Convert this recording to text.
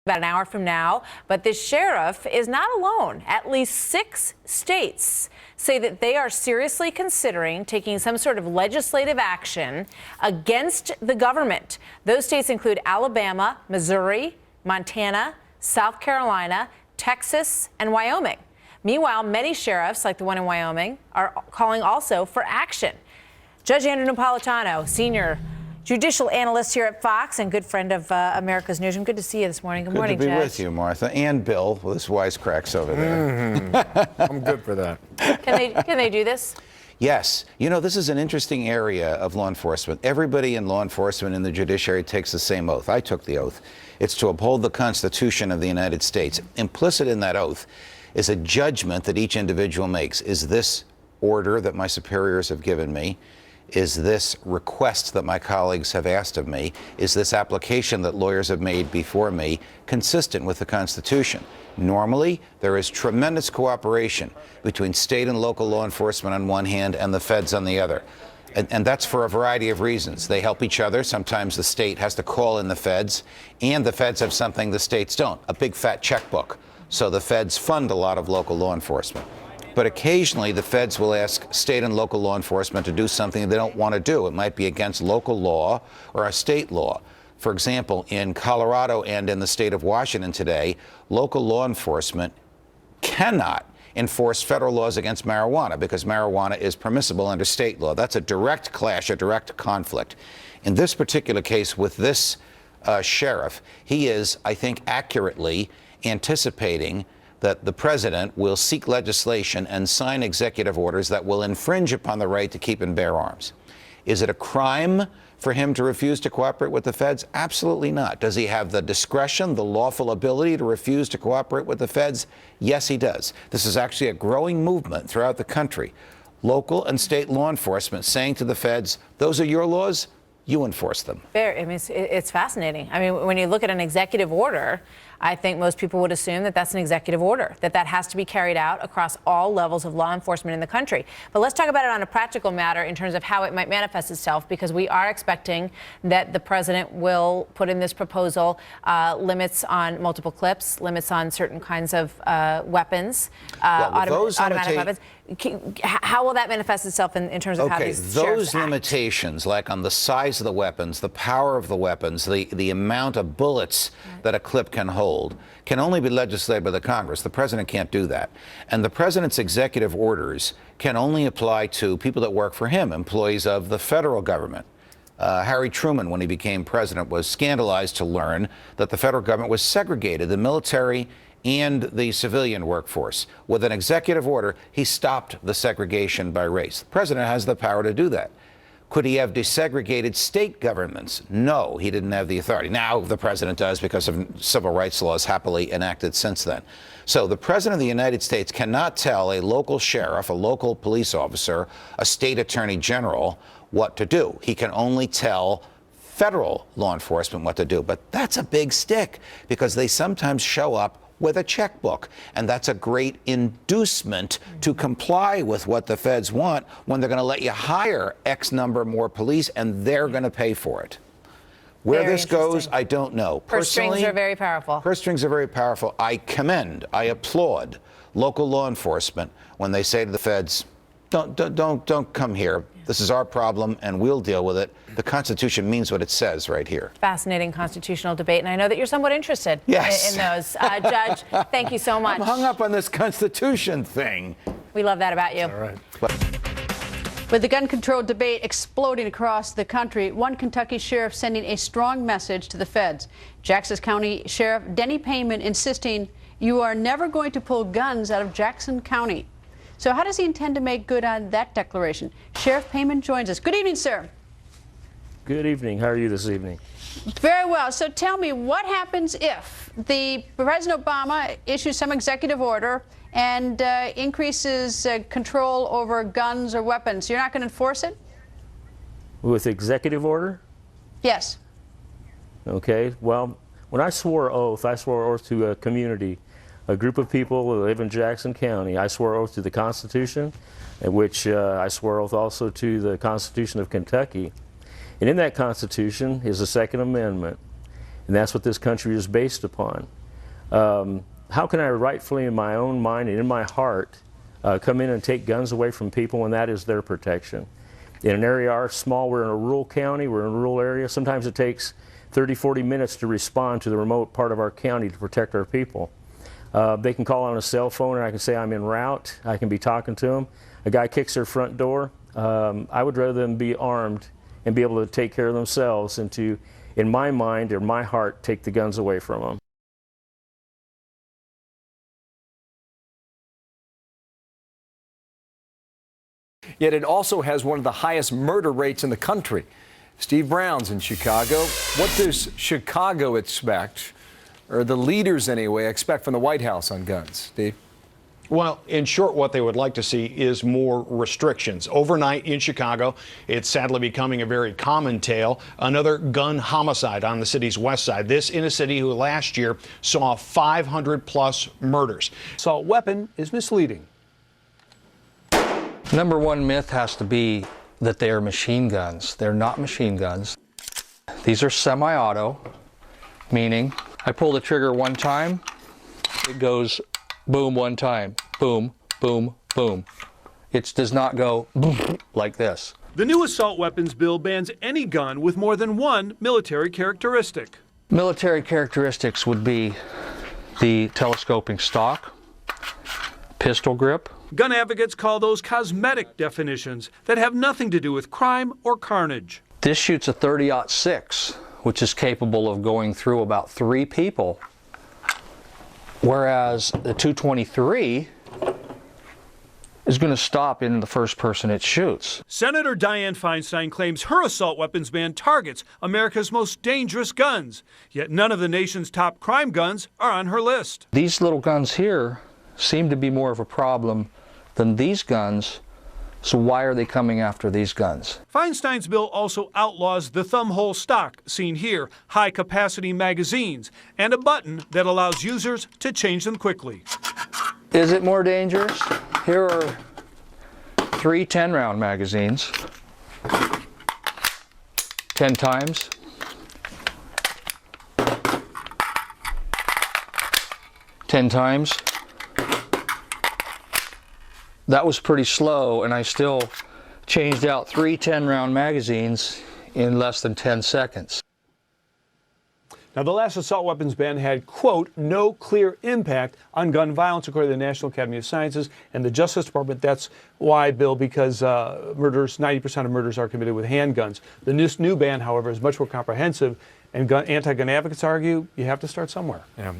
About an hour from now, but this sheriff is not alone. At least 6 states say that they are seriously considering taking some sort of legislative action against the government. Those states include Alabama, Missouri, Montana, South Carolina, Texas, and Wyoming. Meanwhile, many sheriffs, like the one in Wyoming, are calling also for action. Judge Andrew Napolitano, senior judicial analyst here at Fox and good friend of America's Newsroom. Good to see you this morning. Good morning, Judge. Good to be with you, Martha, and Bill with his wisecracks over there. I'm good for that. Can they do this? Yes. You know, this is an interesting area of law enforcement. Everybody in law enforcement and the judiciary takes the same oath. I took the oath. It's to uphold the Constitution of the United States. Implicit in that oath is a judgment that each individual makes. Is this order that my superiors have given me? Is this request that my colleagues have asked of me? Is this application that lawyers have made before me consistent with the Constitution? Normally, there is tremendous cooperation between state and local law enforcement on one hand and the feds on the other. And that's for a variety of reasons. They help each other. Sometimes the state has to call in the feds, and the feds have something the states don't, a big fat checkbook. So the feds fund a lot of local law enforcement. But occasionally the feds will ask state and local law enforcement to do something they don't want to do. It might be against local law or a state law. For example, in Colorado and in the state of Washington today, local law enforcement cannot enforce federal laws against marijuana because marijuana is permissible under state law. That's a direct clash, a direct conflict. In this particular case with this sheriff, he is, I think, accurately anticipating that the president will seek legislation and sign executive orders that will infringe upon the right to keep and bear arms. Is it a crime for him to refuse to cooperate with the feds? Absolutely not. Does he have the discretion, the lawful ability to refuse to cooperate with the feds? Yes, he does. This is actually a growing movement throughout the country. Local and state law enforcement saying to the feds, those are your laws, you enforce them. Fair. I mean, it's fascinating. I mean, when you look at an executive order, I think most people would assume that that's an executive order, that has to be carried out across all levels of law enforcement in the country. But let's talk about it on a practical matter in terms of how it might manifest itself, because we are expecting that the president will put in this proposal limits on multiple clips, limits on certain kinds of weapons, automatic weapons. How will that manifest itself in terms of how these sheriffs those limitations, like on the size of the weapons, the power of the weapons, the amount of bullets that a clip can hold, can only be legislated by the Congress. The president can't do that. And the president's executive orders can only apply to people that work for him, employees of the federal government. Harry Truman, when he became president, was scandalized to learn that the federal government was segregated, the military and the civilian workforce. With an executive order, he stopped the segregation by race. The president has the power to do that. Could he have desegregated state governments? No, he didn't have the authority. Now the president does because of civil rights laws happily enacted since then. So the president of the United States cannot tell a local sheriff, a local police officer, a state attorney general what to do. He can only tell federal law enforcement what to do. But that's a big stick because they sometimes show up with a checkbook. And that's a great inducement to comply with what the feds want when they're going to let you hire X number more police and they're going to pay for it. Where this goes, I don't know. Purse strings are very powerful. Purse strings are very powerful. I commend, I applaud local law enforcement when they say to the feds, don't come here. This is our problem, and we'll deal with it. The Constitution means what it says right here. Fascinating constitutional debate, and I know that you're somewhat interested in those. Judge, thank you so much. I'm hung up on this Constitution thing. We love that about you. All right. With the gun control debate exploding across the country, one Kentucky sheriff sending a strong message to the feds. Jackson County Sheriff Denny Payman insisting you are never going to pull guns out of Jackson County. So how does he intend to make good on that declaration? Sheriff Payman joins us. Good evening, sir. Good evening. How are you this evening? Very well. So tell me, what happens if President Obama issues some executive order and increases control over guns or weapons? You're not going to enforce it? With executive order? Yes. Okay. Well, when I swore oath to a community, a group of people who live in Jackson County. I swore oath to the Constitution, in which I swore oath also to the Constitution of Kentucky. And in that Constitution is the Second Amendment. And that's what this country is based upon. How can I rightfully, in my own mind and in my heart, come in and take guns away from people when that is their protection? In an area our small, we're in a rural county, we're in a rural area. Sometimes it takes 30, 40 minutes to respond to the remote part of our county to protect our people. They can call on a cell phone and I can say I'm en route. I can be talking to them. A guy kicks their front door. I would rather them be armed and be able to take care of themselves and to, in my mind or my heart, take the guns away from them. Yet it also has one of the highest murder rates in the country. Steve Brown's in Chicago. What does Chicago expect, or the leaders anyway, expect from the White House on guns? Steve? Well, in short, what they would like to see is more restrictions. Overnight in Chicago, it's sadly becoming a very common tale. Another gun homicide on the city's west side. This in a city who last year saw 500+ murders. Assault weapon is misleading. Number one myth has to be that they are machine guns. They're not machine guns. These are semi-auto, meaning I pull the trigger one time, it goes boom one time, boom, boom, boom. It does not go boom like this. The new assault weapons bill bans any gun with more than one military characteristic. Military characteristics would be the telescoping stock, pistol grip. Gun advocates call those cosmetic definitions that have nothing to do with crime or carnage. This shoots a .30-06, which is capable of going through about 3 people, whereas the .223 is going to stop in the first person it shoots. Senator Dianne Feinstein claims her assault weapons ban targets America's most dangerous guns, yet none of the nation's top crime guns are on her list. These little guns here seem to be more of a problem than these guns, so why are they coming after these guns? Feinstein's bill also outlaws the thumbhole stock, seen here, high-capacity magazines, and a button that allows users to change them quickly. Is it more dangerous? Here are 3 10-round magazines, 10 times. 10 times. That was pretty slow, and I still changed out 3 10-round magazines in less than 10 seconds. Now, the last assault weapons ban had, quote, no clear impact on gun violence, according to the National Academy of Sciences and the Justice Department. That's why, Bill, because 90% of murders are committed with handguns. This new ban, however, is much more comprehensive, and anti-gun advocates argue you have to start somewhere. Yeah.